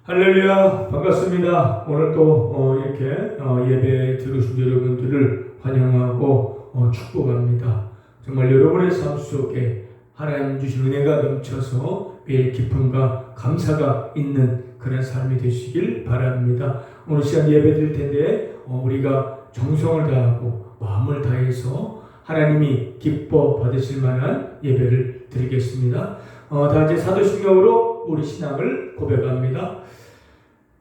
할렐루야, 반갑습니다. 오늘 또 이렇게 예배 들으신 여러분들을 환영하고 축복합니다. 정말 여러분의 삶 속에 하나님 주신 은혜가 넘쳐서 매일 기쁨과 감사가 있는 그런 삶이 되시길 바랍니다. 오늘 시간 예배 드릴 텐데 우리가 정성을 다하고 마음을 다해서 하나님이 기뻐 받으실 만한 예배를 드리겠습니다. 다 같이 사도신경으로 우리 신앙을 고백합니다.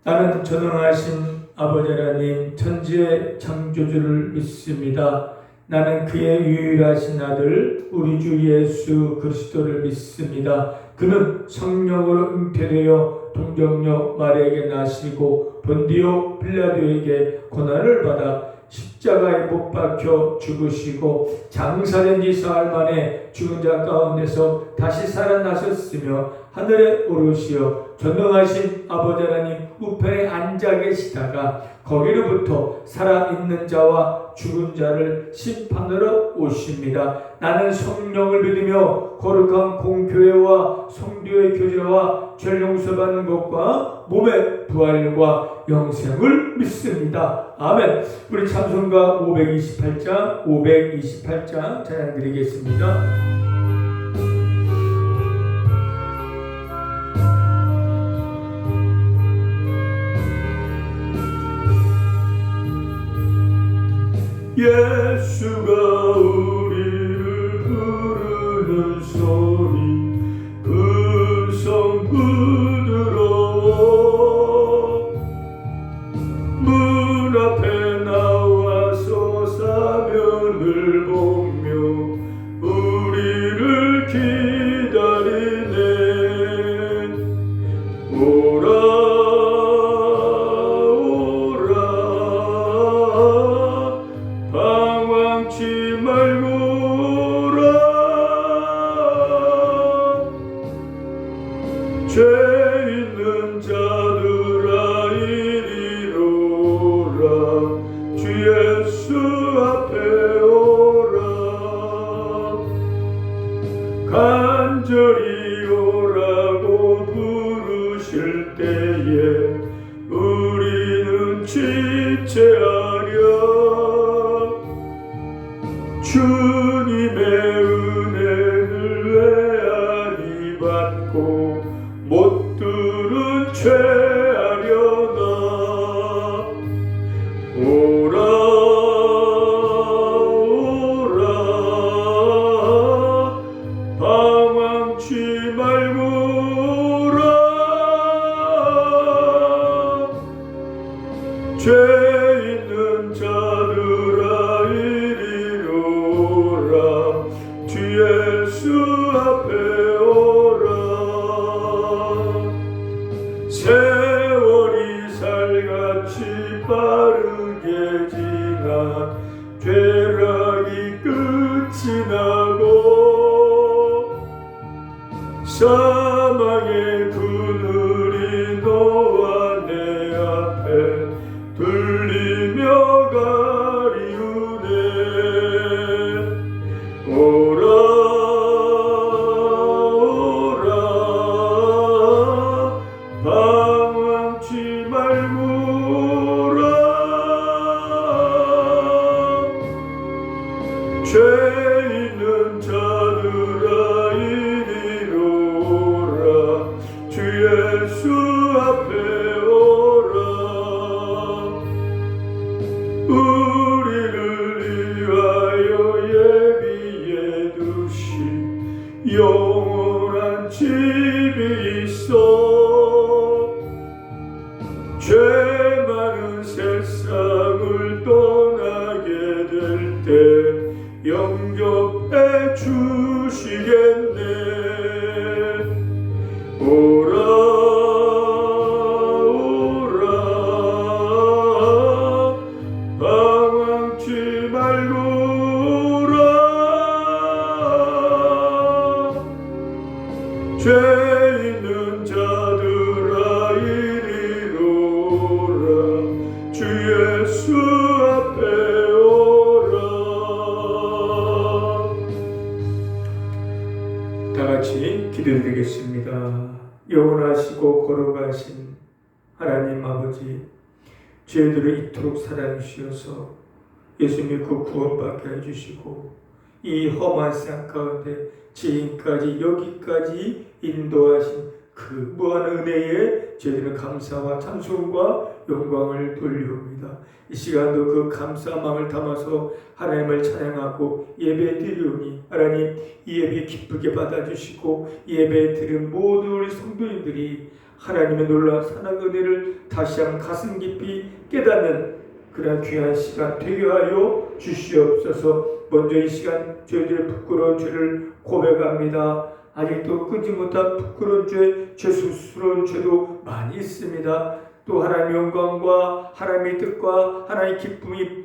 나는 전능하신 아버지 하나님 천지의 창조주를 믿습니다. 나는 그의 유일하신 아들 우리 주 예수 그리스도를 믿습니다. 그는 성령으로 잉태되어 동정녀 마리아에게 나시고 본디오 빌라도에게 고난을 받아 십자가에 못 박혀 죽으시고 장사된 지 사흘 만에 죽은 자 가운데서 다시 살아나셨으며 하늘에 오르시어 전능하신 아버지 하나님 우편에 앉아 계시다가 거기로부터 살아있는 자와 죽은 자를 심판하러 오십니다. 나는 성령을 믿으며 거룩한 공교회와 성도의 교제와 죄 용서받는 것과 몸의 부활과 영생을 믿습니다. 아멘. 우리 찬송가 528장 찬양 드리겠습니다. 예수가 우리를 부르는 소리 음성 부드러워 문 앞에 나와서 사면을 보며 우리를 기다리네. 오라 죄 있는 자들아 이리로 오라. 주 예수 앞에 오라. 간절히 오라고 부르실 때에 우리는 지체하려. 주님의 은혜를 애안히 받고 못 들은 죄하려나. 오라 오라 방황치 말고 오라. 죄 있는 자들아 이리로 오라. 주 예수 앞에 세월이 살같이 빠르게 지나 죄락이 끝이 나고 사망의 그늘이 너와 내 앞에 들리며 가리우네. 오라 방황치 말고 오라. 죄 있는 자들아 이리로 오라. 주 예수 앞에 오라. 우리를 위하여 예비해 두신 영원한 집이 있어. 죄 많은 세상을 떠나게 될 때 영접해 주시겠네. 오라 오라 방황치 말고 오라. 죄 있는 자들아 이리로 오라. 주 예수 앞에 오라. 하나님 아버지, 저희들을 이토록 사랑해 주셔서 예수 믿고 구원받게 해주시고 이 험한 세상 가운데 지금까지 여기까지 인도하신 그 무한 은혜에 저희들은 감사와 찬송과 영광을 돌려옵니다. 이 시간도 그 감사한 마음을 담아서 하나님을 찬양하고 예배 드리오니 하나님 이 예배 기쁘게 받아주시고 예배 드린 모든 우리 성도님들이 하나님의 놀라운 사랑 은혜를 다시 한번 가슴 깊이 깨닫는 그런 귀한 시간 되게 하여 주시옵소서. 먼저 이 시간 저희들의 부끄러운 죄를 고백합니다. 아직도 끊지 못한 부끄러운 죄, 죄수스러운 죄도 많이 있습니다. 또 하나님의 영광과 하나님의 뜻과 하나님의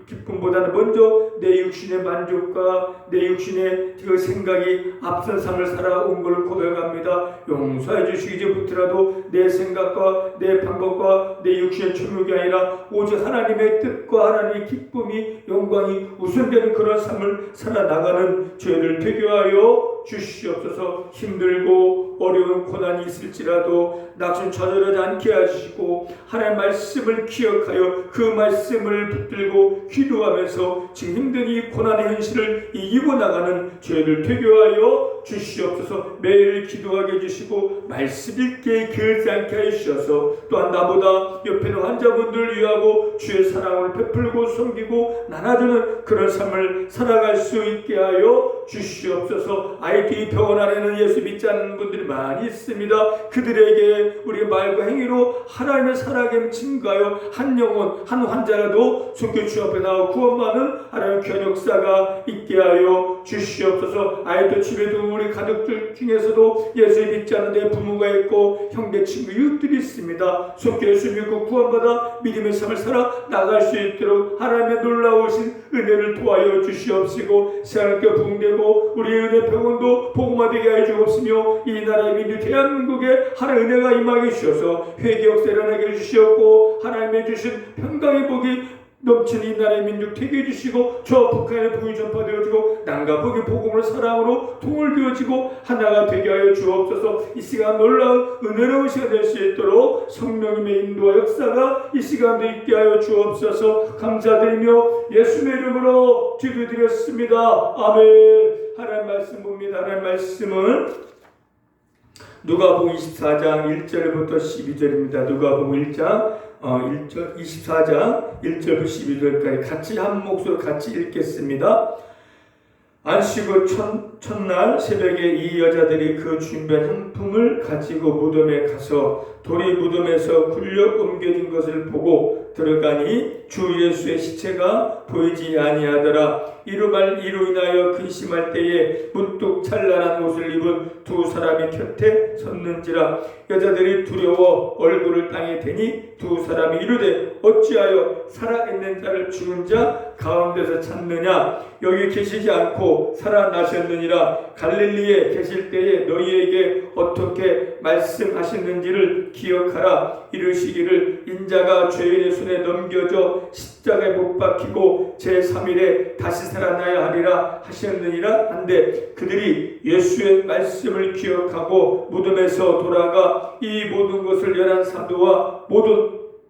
기쁨보다는 먼저 내 육신의 만족과 내 육신의 그 생각이 앞선 삶을 살아온 것을 고백합니다. 용서해 주시기 이제부터라도 내 생각과 내 방법과 내 육신의 충욕이 아니라 오직 하나님의 뜻과 하나님의 기쁨이 영광이 우선되는 그런 삶을 살아나가는 저희들 되게 하여 주시옵소서. 힘들고 어려운 고난이 있을지라도 낙심 좌절하지 않게 하시고 하나님의 말씀을 기억하여 그 말씀을 붙들고 기도하면서 지금 힘든 이 고난의 현실을 이기고 나가는 저희들 되게 하여 주시옵소서. 매일 기도하게 해주시고 말씀 읽게 게으르지 않게 해주셔서 또한 나보다 옆에 있는 환자분들 위하고 주의 사랑을 베풀고 섬기고 나눠주는 그런 삶을 살아갈 수 있게 하여 주시옵소서. 아이들이 병원 안에는 예수 믿지 않는 분들이 많이 있습니다. 그들에게 우리 말과 행위로 하나님의 살아계를 증가하여 한 영혼 한 환자라도 속교 주 앞에 나와 구원받는 하나님의 귀한 역사가 있게 하여 주시옵소서. 아이들 집에도 우리 가족들 중에서도 예수 믿지 않는 내 부모가 있고 형제 친구 이웃들이 있습니다. 속교 예수 믿고 구원받아 믿음의 삶을 살아 나갈 수 있도록 하나님의 놀라우신 은혜를 도와여 주시옵시고 세상께 부흥되고 우리 은혜 병원도 복음화되게 하여 주옵시며 이 나라의 민주 대한민국에 하나님의 은혜가 임하게 주셔서 회개 역사 일어나게 해주시옵고 하나님의 주신 평강의 복이 넘치는 이 나라의 민족 되게 해주시고 저 북한의 복이 전파되어지고 남과 북의 복음으로 사랑으로 통을 되어지고 하나가 되게 하여 주옵소서. 이 시간 놀라운 은혜로운 시간 될 수 있도록 성령님의 인도와 역사가 이 시간도 있게 하여 주옵소서. 감사드리며 예수의 이름으로 기도드렸습니다. 아멘. 하나님 말씀 봅니다. 하나님 말씀은 누가복음 24장 1절부터 12절입니다. 누가복음 24장 1절부터 12절까지 같이 한 목소리로 같이 읽겠습니다. 안식일 첫날 새벽에 이 여자들이 그 준비한 향품을 가지고 무덤에 가서 돌이 무덤에서 굴려 옮겨진 것을 보고 들어가니 주 예수의 시체가 보이지 아니하더라. 이로 인하여 근심할 때에 문득 찬란한 옷을 입은 두 사람이 곁에 섰는지라. 여자들이 두려워 얼굴을 땅에 대니 두 사람이 이르되 어찌하여 살아있는 자를 죽은 자 가운데서 찾느냐. 여기 계시지 않고 살아나셨느니라. 갈릴리에 계실 때에 너희에게 어떻게 말씀하셨는지를 기억하라. 이르시기를 인자가 죄인의 손에 넘겨져 십자가에 못 박히고 제3일에 다시 살아나야 하리라 하셨느니라 한데 그들이 예수의 말씀을 기억하고 무덤에서 돌아가 이 모든 것을 11 사도와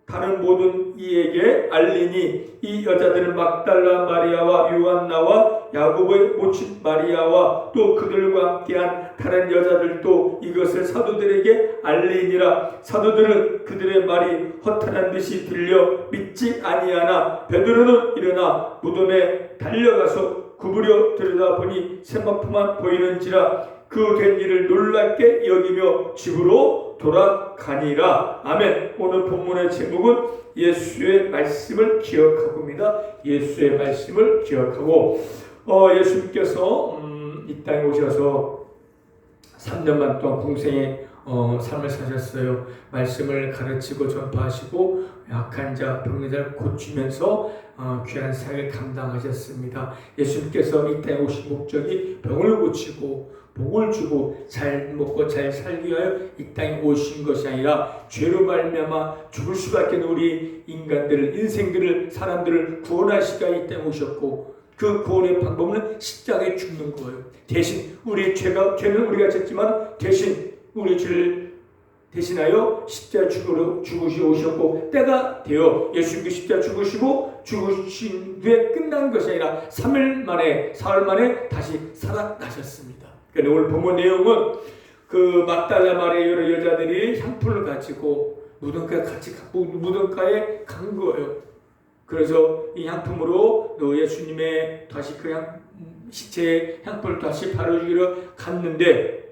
다른 모든 이에게 알리니 이 여자들은 막달라 마리아와 요한나와 야고보의 모친 마리아와 또 그들과 함께한 다른 여자들도 이것을 사도들에게 알리니라. 사도들은 그들의 말이 허탄한 듯이 들려 믿지 아니하나 베드로는 일어나 무덤에 달려가서 구부려 들여다보니 세마포만 보이는지라. 그 된 일을 놀랍게 여기며 집으로 돌아가니라. 아멘. 오늘 본문의 제목은 예수의 말씀을 기억하고입니다. 예수의 말씀을 기억하고 예수님께서 이 땅에 오셔서 3년만 동안 공생의 삶을 사셨어요. 말씀을 가르치고 전파하시고 약한 자, 병든 자를 고치면서 귀한 사역을 감당하셨습니다. 예수님께서 이 땅에 오신 목적이 병을 고치고 복을 주고 잘 먹고 잘 살기 위하여 이 땅에 오신 것이 아니라 죄로 말미암아 죽을 수밖에 없는 우리 인간들을 인생들을 사람들을 구원하시기가 이 땅에 오셨고 그 구원의 방법은 십자가에 죽는 거예요. 대신 우리의 죄는 우리가 졌지만 대신 우리 죄를 대신하여 십자가 죽으시고 오셨고 때가 되어 예수님께 십자가 죽으시고 죽으신 뒤에 끝난 것이 아니라 3일 만에 사흘 만에 다시 살아나셨습니다. 그런데 오늘 본문 내용은 그 막달라 마리아 여러 여자들이 향품을 가지고 무덤가에 간 거예요. 그래서 이 향품으로 예수님의 다시 그 시체의 향품을 다시 바르기로 갔는데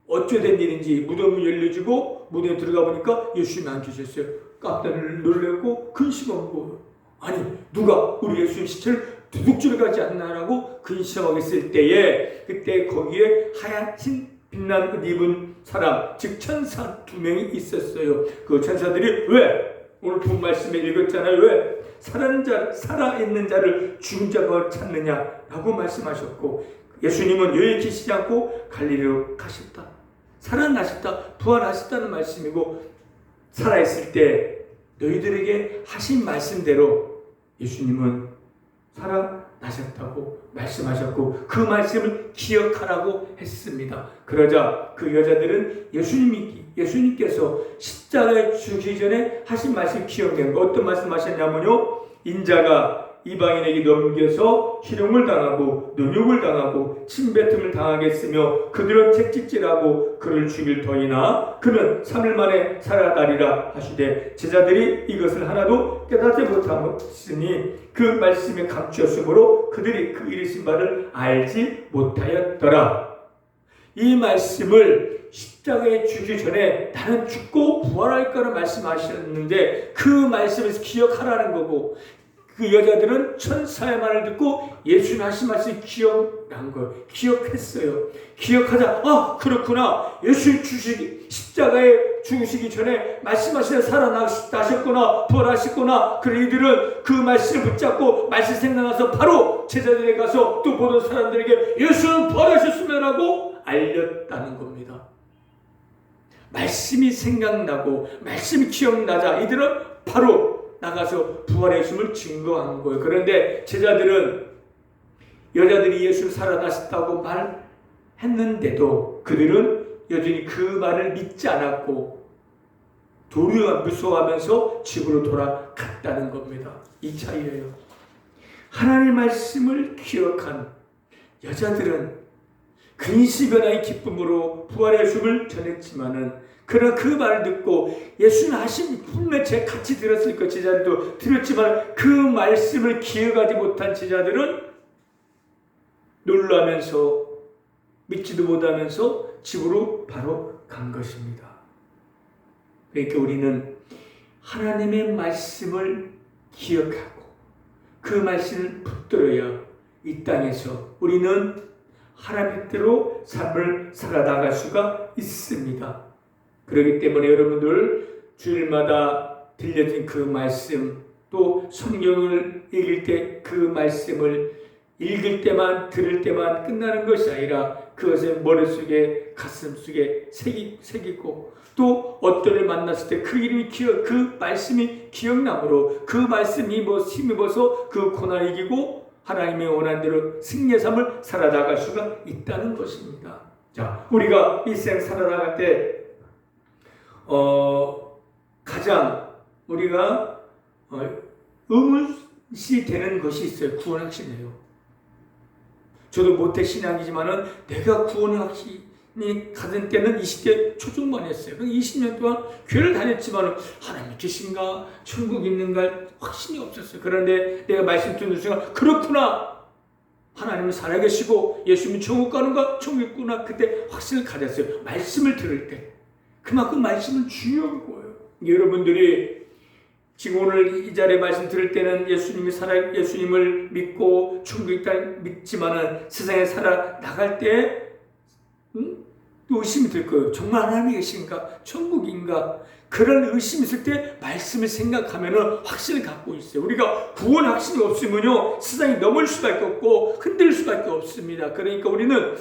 어쩌된 일인지 무덤이 열려지고 무덤에 들어가 보니까 예수님이 안 계셨어요. 깜짝 놀랐고 근심한 거예요. 아니 누가 우리 예수님 시체를 도둑질을 가지 않나라고 근심하겠을 때에 그때 거기에 하얀 빛난 옷 입은 사람 즉 천사 2명이 있었어요. 그 천사들이 왜 오늘 본 말씀에 읽었잖아요. 왜 살아있는 자를 죽은 자가 찾느냐라고 말씀하셨고 예수님은 여기 계시지 않고 갈릴리로 가셨다. 살아나셨다. 부활하셨다는 말씀이고 살아있을 때 너희들에게 하신 말씀대로 예수님은 살아나셨다고 말씀하셨고 그 말씀을 기억하라고 했습니다. 그러자 그 여자들은 예수님께서 십자가에 죽기 전에 하신 말씀 기억낸 거 어떤 말씀 하셨냐면요. 인자가 이방인에게 넘겨서 희롱을 당하고 능욕을 당하고 침뱉음을 당하겠으며 그들은 책찍질하고 그를 죽일 터이나 그는 3일 만에 살아나리라 하시되 제자들이 이것을 하나도 깨닫지 못하였으니 그 말씀에 감추었으므로 그들이 그 이르신 바를 알지 못하였더라. 이 말씀을 십자가에 죽기 전에 나는 죽고 부활할 거라 말씀하셨는데 그 말씀을 기억하라는 거고 그 여자들은 천사의 말을 듣고 예수님 하신 말씀이 기억난 거예요. 기억했어요. 기억하자 그렇구나. 예수님 십자가에 죽으시기 전에 말씀하시다 살아나셨구나 부활하셨구나. 그래 이들은 그 말씀을 붙잡고 말씀 생각나서 바로 제자들에 가서 또 보던 사람들에게 예수는 부활하셨으면 하고 알렸다는 겁니다. 말씀이 생각나고 말씀이 기억나자 이들은 바로 나가서 부활의 예수님을 증거한 거예요. 그런데 여자들이 예수 살아나셨다고 말했는데도 그들은 여전히 그 말을 믿지 않았고 도리어 무서워하면서 집으로 돌아갔다는 겁니다. 이 차이예요. 하나님의 말씀을 기억한 여자들은 근시변화의 기쁨으로 부활의 예수님을 전했지만은 그러나 그 말을 듣고 예수님 하신 분명 제가 같이 들었을 거 제자들도 들었지만 그 말씀을 기억하지 못한 제자들은 놀라면서 믿지도 못하면서 집으로 바로 간 것입니다. 그러니까 우리는 하나님의 말씀을 기억하고 그 말씀을 붙들어야 이 땅에서 우리는 하나님의 뜻대로 삶을 살아나갈 수가 있습니다. 그렇기 때문에 여러분들 주일마다 들려진 그 말씀 또 성경을 읽을 때 그 말씀을 읽을 때만 들을 때만 끝나는 것이 아니라 그것을 머릿속에 가슴속에 새기고 또 어떤을 만났을 때 그 이름이 그 말씀이 기억나므로 그 말씀이 힘입어서 그 고난을 이기고 하나님의 원하는 대로 승리의 삶을 살아나갈 수가 있다는 것입니다. 자, 우리가 일생 살아나갈 때 가장 우리가 의문시 되는 것이 있어요. 구원 확신이에요. 저도 모태 신앙이지만은 내가 구원 확신이 가진 때는 20대 초중반이었어요. 20년 동안 교회를 다녔지만 하나님 계신가 천국 있는가 확신이 없었어요. 그런데 내가 말씀 듣는 순간 그렇구나. 하나님은 살아계시고 예수님이 천국 가는가 천국 있구나. 그때 확신을 가졌어요. 말씀을 들을 때. 그만큼 말씀은 중요한 거예요. 여러분들이 지금 오늘 이 자리에 말씀 들을 때는 예수님을 믿고 천국 있다 믿지만은 세상에 살아 나갈 때 또 의심이 들 거예요. 정말 하나님이 계신가? 천국인가? 그런 의심이 있을 때 말씀을 생각하면은 확신을 갖고 있어요. 우리가 구원 확신이 없으면요 세상이 넘을 수밖에 없고 흔들 수밖에 없습니다. 그러니까 우리는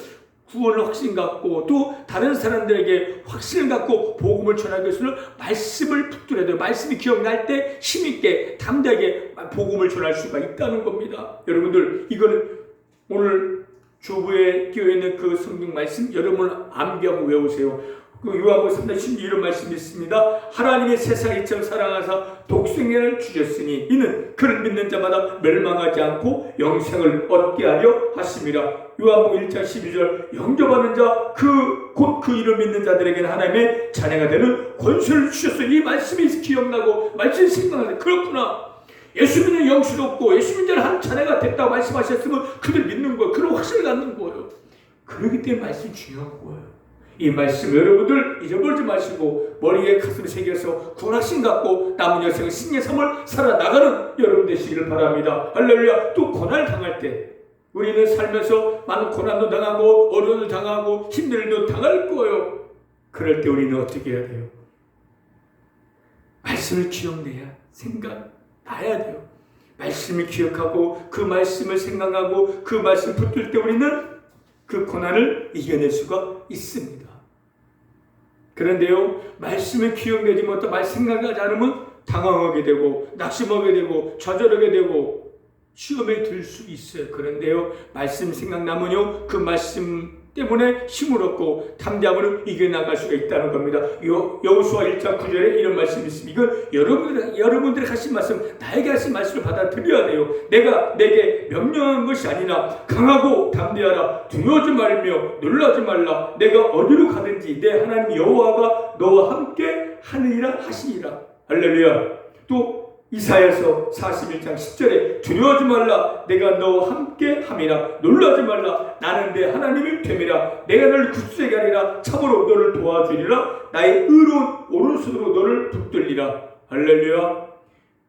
구원을 확신 갖고 또 다른 사람들에게 확신을 갖고 복음을 전하기 위해서는 말씀을 붙들어야 돼요. 말씀이 기억날 때 힘있게 담대하게 복음을 전할 수가 있다는 겁니다. 여러분들 이거는 오늘 주부에 끼어있는 그 성경 말씀 여러분 암기하고 외우세요. 그 요한복음 3장 16절 이런 말씀이 있습니다. 하나님이 세상을 이처럼 사랑하사 독생자를 주셨으니 이는 그를 믿는 자마다 멸망하지 않고 영생을 얻게 하려 하심이라. 요한복음 1장 12절 영접하는 자 곧 그 이를 믿는 자들에게는 하나님의 자녀가 되는 권세를 주셨어요. 이 말씀이 기억나고 말씀이 생각나는데 그렇구나. 예수 믿는 영수도 없고 예수 믿는 자는 한 자녀가 됐다고 말씀하셨으면 그들 믿는 거예요. 그런 확신을 갖는 거예요. 그렇기 때문에 말씀이 중요한 거예요. 이 말씀 여러분들 잊어버리지 마시고 머리에 가슴에 새겨서 구원하신 갖고 남은 여생을 신의 삶을 살아나가는 여러분 되시기를 바랍니다. 할렐루야. 또 고난을 당할 때 우리는 살면서 많은 고난도 당하고 어려움을 당하고 힘든 일도 당할 거예요. 그럴 때 우리는 어떻게 해야 돼요? 말씀을 기억내야 생각나야 돼요. 말씀을 기억하고 그 말씀을 생각하고 그 말씀 붙들 때 우리는 그 고난을 이겨낼 수가 있습니다. 그런데요, 말씀을 기억내지 못하고 말씀 생각하지 않으면 당황하게 되고 낙심하게 되고 좌절하게 되고 시험에 들 수 있어요. 그런데요, 말씀 생각나면요, 그 말씀 때문에 힘을 얻고 담대함으로 이겨나갈 수가 있다는 겁니다. 여호수아 1장 9절에 이런 말씀이 있습니다. 이건 여러분들이 하신 말씀, 나에게 하신 말씀을 받아들여야 돼요. 내가 내게 명령한 것이 아니라 강하고 담대하라. 두려워하지 말며 놀라지 말라. 내가 어디로 가든지 내 하나님 여호와가 너와 함께 하느니라 하시니라. 할렐루야. 또 이사야서 41장 10절에 두려워하지 말라. 내가 너와 함께 함이라. 놀라지 말라. 나는 내 하나님을 됨이라. 내가 너를 굳세게 하리라. 참으로 너를 도와주리라. 나의 의로운 오른손으로 너를 붙들리라. 할렐루야.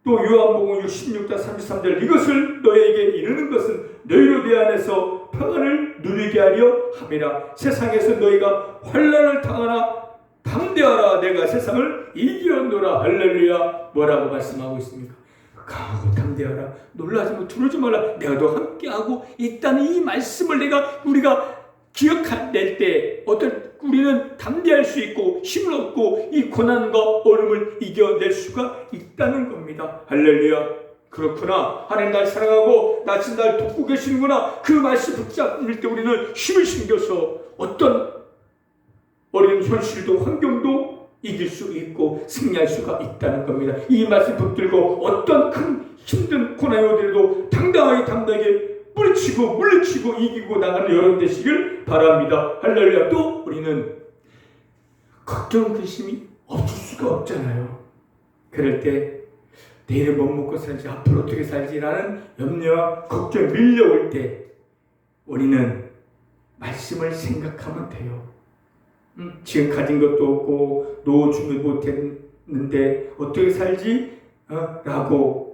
또 요한복음 66장 33절 이것을 너에게 이르는 것은 너희로 내 안에서 평안을 누리게 하려 함이라. 세상에서 너희가 환난을 당하나 담대하라. 내가 세상을 이기었노라. 할렐루야. 뭐라고 말씀하고 있습니까? 강하고 담대하라. 놀라지 마. 두려지 말라. 내가 너 함께하고 있다는 이 말씀을 우리가 기억할 때 우리는 담대할 수 있고 힘을 얻고 이 고난과 어려움을 이겨낼 수가 있다는 겁니다. 할렐루야. 그렇구나. 하나님 날 사랑하고 나 지금 날 돕고 계시는구나. 그 말씀 붙잡을 때 우리는 힘을 챙겨서 어떤 어려운 현실도 환경도 이길 수 있고 승리할 수가 있다는 겁니다. 이 말씀 붙들고 어떤 큰 힘든 고난이 오더라도 당당하게 물리치고 이기고 나가는 여러분 되시길 바랍니다. 할렐루야. 또 우리는 걱정 근심이 없을 수가 없잖아요. 그럴 때 내일은 뭐 먹고 살지 앞으로 어떻게 살지라는 염려와 걱정이 밀려올 때 우리는 말씀을 생각하면 돼요. 지금 가진 것도 없고 노후 준비 못했는데 어떻게 살지? 라고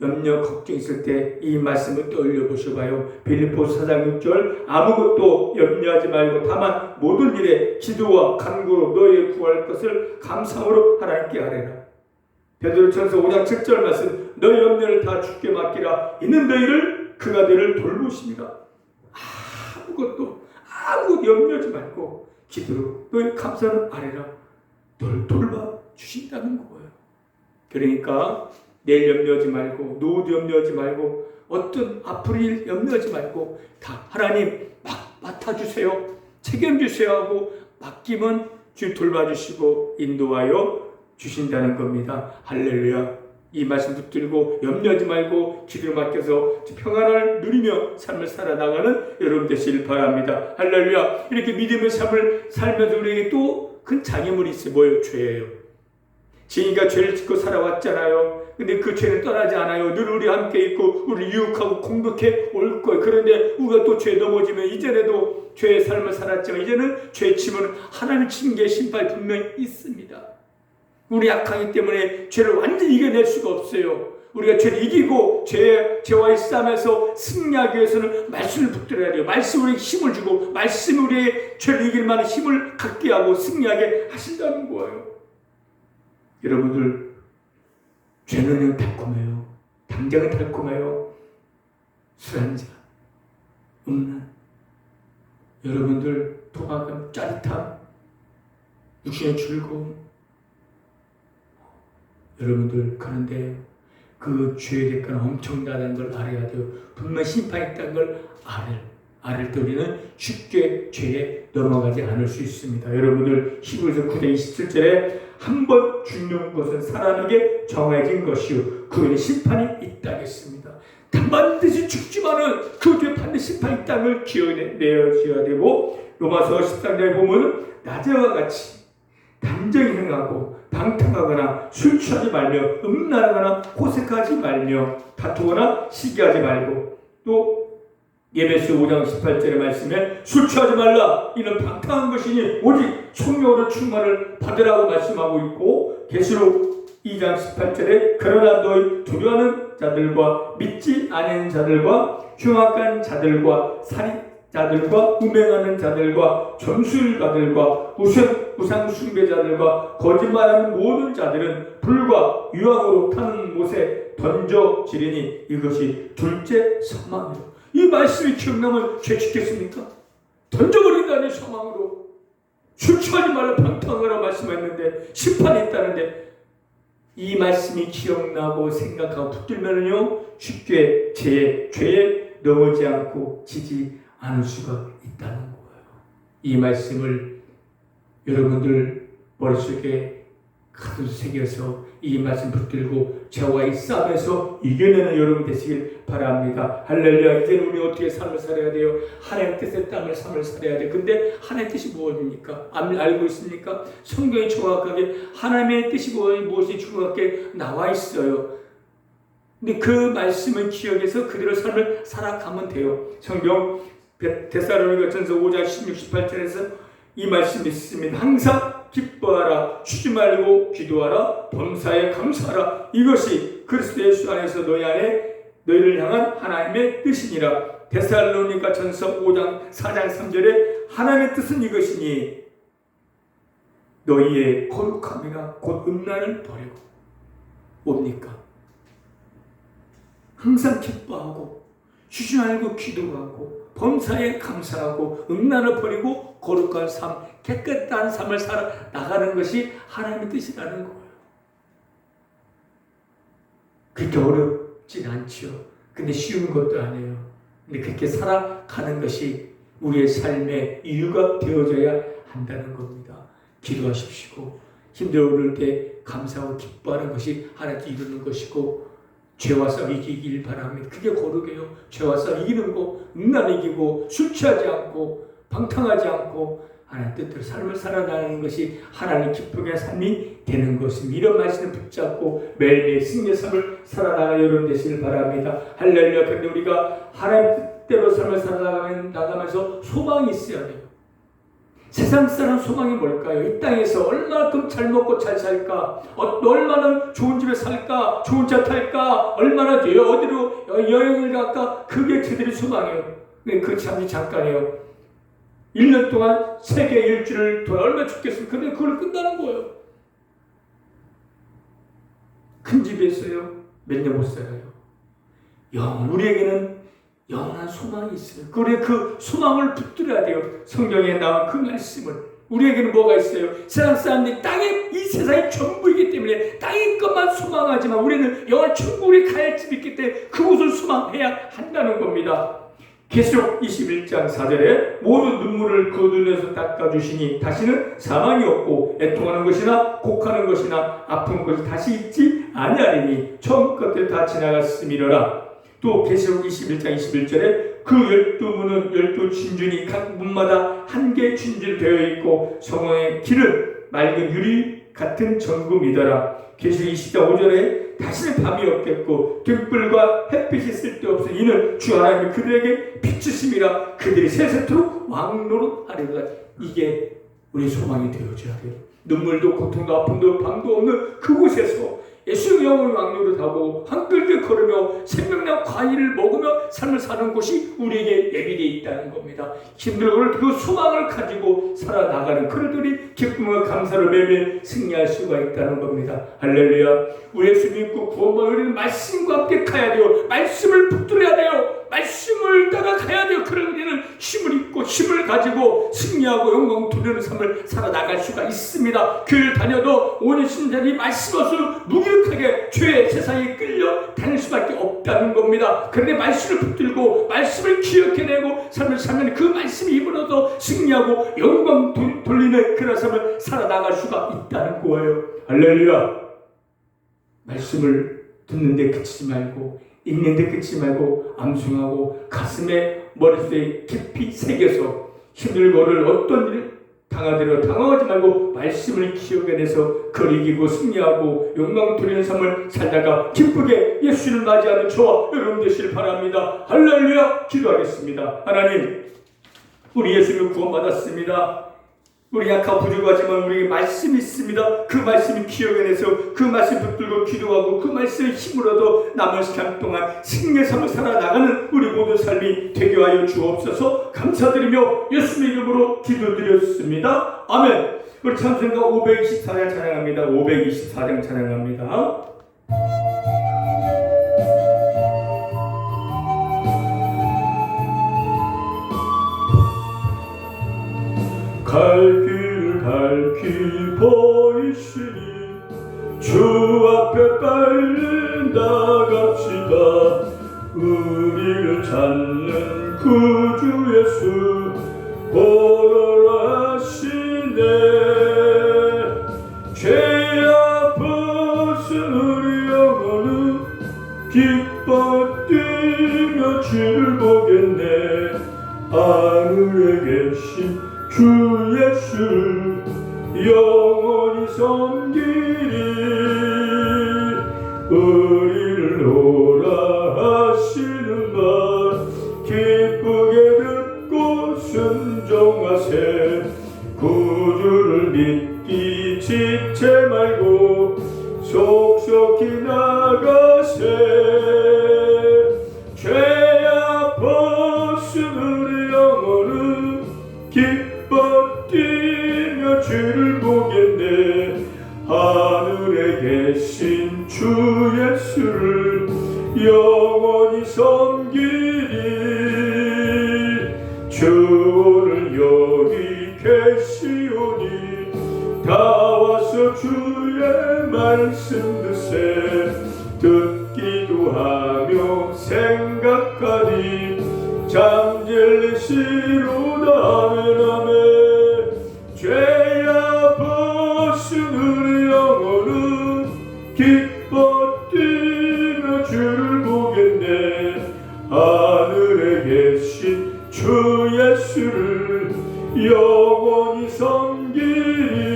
염려 걱정 있을 때 이 말씀을 떠올려 보셔봐요. 빌립보서 4장 6절 아무것도 염려하지 말고 다만 모든 일에 기도와 간구로 너희의 구할 것을 감사함으로 하나님께 아뢰라. 베드로전서 5장 7절 말씀 너희 염려를 다 주께 맡기라. 이는 너희를 그가 너희를 돌보십니다. 아무것도 염려하지 말고 기도로 너희 감사를 아뢰라. 너를 돌봐주신다는 거예요. 그러니까 내일 염려하지 말고 노후도 염려하지 말고 어떤 앞으로 일 염려하지 말고 다 하나님 맡아주세요. 책임주세요 하고 맡기면 주 돌봐주시고 인도하여 주신다는 겁니다. 할렐루야. 이 말씀 붙들고 염려하지 말고 기도를 맡겨서 평안을 누리며 삶을 살아나가는 여러분 되시길 바랍니다. 할렐루야. 이렇게 믿음의 삶을 살면서 우리에게 또 큰 장애물이 있어요. 뭐예요? 죄예요. 지니가 죄를 짓고 살아왔잖아요. 근데 그 죄는 떠나지 않아요. 늘 우리 함께 있고 우리 유혹하고 공격해 올 거예요. 그런데 우리가 또 죄에 넘어지면 이전에도 죄의 삶을 살았지만 이제는 죄 치면 하나님 징계 심판이 분명히 있습니다. 우리 약하기 때문에 죄를 완전히 이겨낼 수가 없어요. 우리가 죄를 이기고 죄와의 싸움에서 승리하기 위해서는 말씀을 붙들어야 돼요. 말씀이 우리에게 힘을 주고 말씀이 우리의 죄를 이길 만한 힘을 갖게 하고 승리하게 하신다는 거예요. 여러분들 죄는 달콤해요. 당장은 달콤해요. 술 한잔, 음란, 여러분들 도박은 짜릿함, 육신의 즐거움. 여러분들 그런데 그 죄의 대가는 엄청나다는 걸 알아야 돼요. 분명 심판이 있다는 걸 알을 때 우리는 쉽게 죄에 넘어가지 않을 수 있습니다. 여러분들 히브리서 9장 27절에 한 번 죽는 것은 사람에게 정해진 것이요 그 후에 심판이 있다 했습니다. 반드시 죽지만은 그 뒤에 반드시 심판이 있다는 걸 기억내어줘야 되고, 로마서 13장에 보면 낮에와 같이 단정히 행하고 방탕하거나 술 취하지 말며 음란하거나 호색하지 말며 다투거나 시기하지 말고, 또 에베소 5장 18절의 말씀에 술 취하지 말라 이는 방탕한 것이니 오직 성령으로 충만을 받으라고 말씀하고 있고, 계시록 2장 18절에 그러나 너희 두려워하는 자들과 믿지 않은 자들과 흉악한 자들과 살인자들과 음행하는 자들과 점술가들과 우상 숭배자들과 거짓말하는 모든 자들은 불과 유황으로 타는 못에 던져지리니 이것이 둘째 사망이요. 이 말씀이 기억나면 죄짓겠습니까? 던져버린다니 사망으로. 술 취하지 말라 방탕하라고 말씀했는데 심판이 있다는데, 이 말씀이 기억나고 생각하고 붙들면요 쉽게 죄에 넘어지 않고 지지 않을 수가 있다는 거예요. 이 말씀을 여러분들 머릿속에 가득 새겨서 이 말씀 붙들고 죄와의 싸움에서 이겨내는 여러분 되시길 바랍니다. 할렐루야. 이제는 우리 어떻게 삶을 살아야 돼요? 하나님 뜻에 따른 삶을 살아야 돼요. 근데 하나님의 뜻이 무엇입니까? 알고 있습니까? 성경이 정확하게 하나님의 뜻이 무엇이 정확하게 나와 있어요. 근데 그 말씀을 기억해서 그대로 삶을 살아가면 돼요. 성경 데살로니가전서 5장 16, 18절에서 이 말씀이 있습니다. 항상 기뻐하라, 쉬지 말고 기도하라, 범사에 감사하라. 이것이 그리스도 예수 안에서 너희를 향한 하나님의 뜻이니라. 데살로니가전서 5장 4장 3절에 하나님의 뜻은 이것이니 너희의 거룩함이나 곧 음란을 버리고, 뭡니까? 항상 기뻐하고 쉬지 말고 기도하고 범사에 감사하고 음란을 버리고 거룩한 삶, 깨끗한 삶을 살아 나가는 것이 하나님의 뜻이라는 거예요. 그렇게 어렵진 않죠. 근데 쉬운 것도 아니에요. 근데 그렇게 살아가는 것이 우리의 삶의 이유가 되어져야 한다는 겁니다. 기도하십시오. 힘들어올 때 감사하고 기뻐하는 것이 하나님께 이루는 것이고, 죄와 싸워 이기길 바랍니다. 그게 거룩이에요. 죄와 싸워 이기는 거, 음란 이기고 술 취하지 않고 방탕하지 않고 하나님 뜻대로 삶을 살아가는 것이 하나님 기쁘게 삶이 되는 것입니다. 이런 말씀을 붙잡고 매일매일 승리의 삶을 살아나가 여러분 되시길 바랍니다. 할렐루야. 그런데 우리가 하나님 뜻대로 삶을 살아나가면서 소망이 있어야 돼요. 세상 사람 소망이 뭘까요? 이 땅에서 얼마만큼 잘 먹고 잘 살까? 얼마나 좋은 집에 살까? 좋은 차 탈까? 얼마나 어디로 여행을 갈까? 그게 그들의 소망이에요. 그 잠시 잠깐이에요. 1년 동안 세계 일주를 더 얼마 죽겠습니까? 근데 그걸 끝나는 거예요. 큰 집에 있어요. 몇 년 못 살아요. 우리에게는 영원한 소망이 있어요. 우리 그 소망을 붙들어야 돼요. 성경에 나온 그 말씀을. 우리에게는 뭐가 있어요? 세상 사람들이 땅에 이 세상이 전부이기 때문에 땅의 것만 소망하지만 우리는 영원 천국에 갈 집이 있기 때문에 그곳을 소망해야 한다는 겁니다. 계시록 21장 4절에 모든 눈물을 그 눈에서 닦아주시니 다시는 사망이 없고 애통하는 것이나 곡하는 것이나 아픈 것이 다시 있지 아니하리니 처음 것들 다 지나갔음이로라. 또 계시록 21장 21절에 그 12문은 12진준이 각 문마다 한 개 진줄되어 있고 성왕의 길은 맑은 유리 같은 정금이더라. 계시록 20장 5절에 다시는 밤이 없겠고 등불과 햇빛이 쓸데없으니 이는 주 하나님이 그들에게 비추심이라 그들이 세세토록 왕노릇하리라. 이게 우리 소망이 되어줘야 돼요. 눈물도 고통도 아픔도 밤도 없는 그곳에서 예수의 영을 왕노릇하고 한글들 걸으며 생명력 과일을 먹으며 삶을 사는 곳이 우리에게 예비되어 있다는 겁니다. 힘들고 그 소망을 가지고 살아나가는 그들이 기쁨과 감사로 매일 승리할 수가 있다는 겁니다. 할렐루야. 우리 예수 믿고 구원받은 우리는 말씀과 함께 가야 돼요. 말씀을 붙들어야 돼요. 말씀을 따라가야 돼요. 그런 우리는 힘을 입고 힘을 가지고 승리하고 영광 돌리는 삶을 살아나갈 수가 있습니다. 교회를 다녀도 5년 10년짜리 말씀 없으면 무기력하게 죄의 세상에 끌려 다닐 수밖에 없다는 겁니다. 봅니다. 그런데 말씀을 붙들고 말씀을 기억해내고 삶을 살면 그 말씀이 힘으로도 승리하고 영광 돌리는 그런 삶을 살아나갈 수가 있다는 거예요. 할렐루야. 말씀을 듣는데 그치지 말고 읽는데 그치지 말고 암송하고 가슴에 머릿속에 깊이 새겨서 힘들고를 어떤 일을 당하더라도 당황하지 말고 말씀을 기억해내서 그를 이기고 승리하고 영광 돌리는 삶을 살다가 기쁘게 예수를 맞이하는 저와 여러분 되시길 바랍니다. 할렐루야. 기도하겠습니다. 하나님, 우리 예수를 구원받았습니다. 우리 약하고 부족하지만 우리에게 말씀이 있습니다. 그 말씀을 기억해내서 그 말씀 붙들고 기도하고 그 말씀의 힘으로도 남은 시간 동안 승리의 삶을 살아나가는 우리 모든 삶이 되게 하여 주옵소서. 감사드리며 예수님의 이름으로 기도드렸습니다. 아멘. 우리 찬송가 524장 찬양합니다. 524장 찬양합니다. 갈 길 밝히 보이시니 주 앞에 빨리 나갑시다. 우리를 찾는 구주 예수 보러 하시네. 죄 아파서 우리 영혼은 기뻐 뛰며 주를 보겠네. 하늘에 계신 주 예수를 영원히 섬기리. 우리를 오라 하시는 말 기쁘게 듣고 순종하세. 구주를 믿기 지체 말고 속속히 나가세. 죄 아파서 우리 영혼은 기뻐 뛰며 주를 보겠네. 하늘에 계신 주 예수를 영원히 섬기리. 주 오늘 여기 계시오니 다 와서 주의 말씀 듣세. 듣기도 하며 생각하니 잠들리시로다. 아멘 아멘. 죄 아파서 우리 영혼은 기뻐 뛰며 주를 보겠네. 하늘에 계신 주 예수를 영원히 섬기리.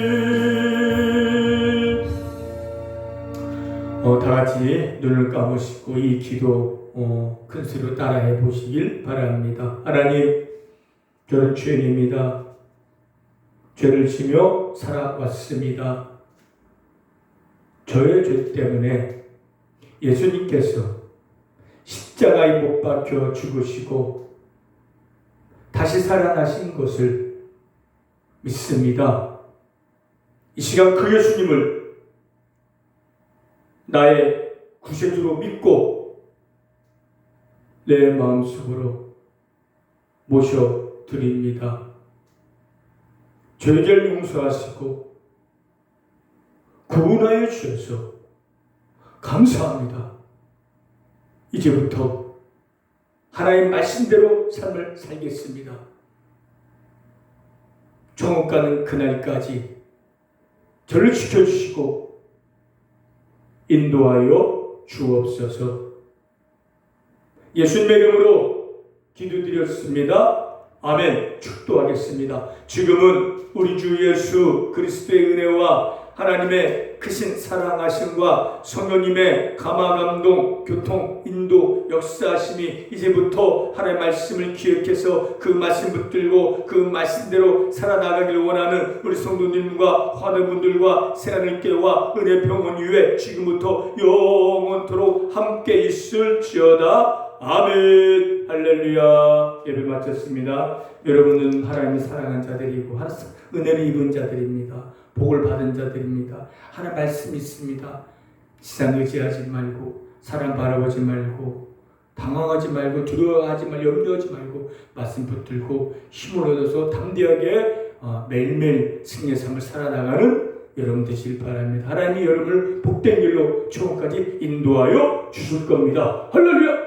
다같이 눈을 감으시고 이 기도 큰 소리로 따라해 보시길 바랍니다. 하나님, 저는 죄인입니다. 죄를 지며 살아왔습니다. 저의 죄 때문에 예수님께서 십자가에 못 박혀 죽으시고 다시 살아나신 것을 믿습니다. 이 시간 그 예수님을 나의 구세주로 믿고 내 마음속으로 모셔드립니다. 죄를 용서하시고 구원하여 주셔서 감사합니다. 이제부터 하나님 말씀대로 삶을 살겠습니다. 천국 가는 그날까지 저를 지켜주시고 인도하여 주옵소서. 예수님의 이름으로 기도드렸습니다. 아멘. 축도하겠습니다. 지금은 우리 주 예수 그리스도의 은혜와 하나님의 크신 사랑하심과 성령님의 감화감동, 교통, 인도, 역사하심이 이제부터 하나님의 말씀을 기억해서 그 말씀 붙들고 그 말씀대로 살아나가길 원하는 우리 성도님과 환우분들과 새하늘교회와 은혜병원 위에 지금부터 영원토록 함께 있을지어다. 아멘. 할렐루야. 예배 마쳤습니다. 여러분은 하나님의 사랑한 자들이고 은혜를 입은 자들입니다. 복을 받은 자들입니다. 하나님 말씀이 있습니다. 세상 의지하지 말고 사람 바라보지 말고 당황하지 말고 두려워하지 말고 염려하지 말고 말씀 붙들고 힘을 얻어서 담대하게 매일매일 승리의 삶을 살아나가는 여러분 되시길 바랍니다. 하나님이 여러분을 복된 길로 천국까지 인도하여 주실 겁니다. 할렐루야.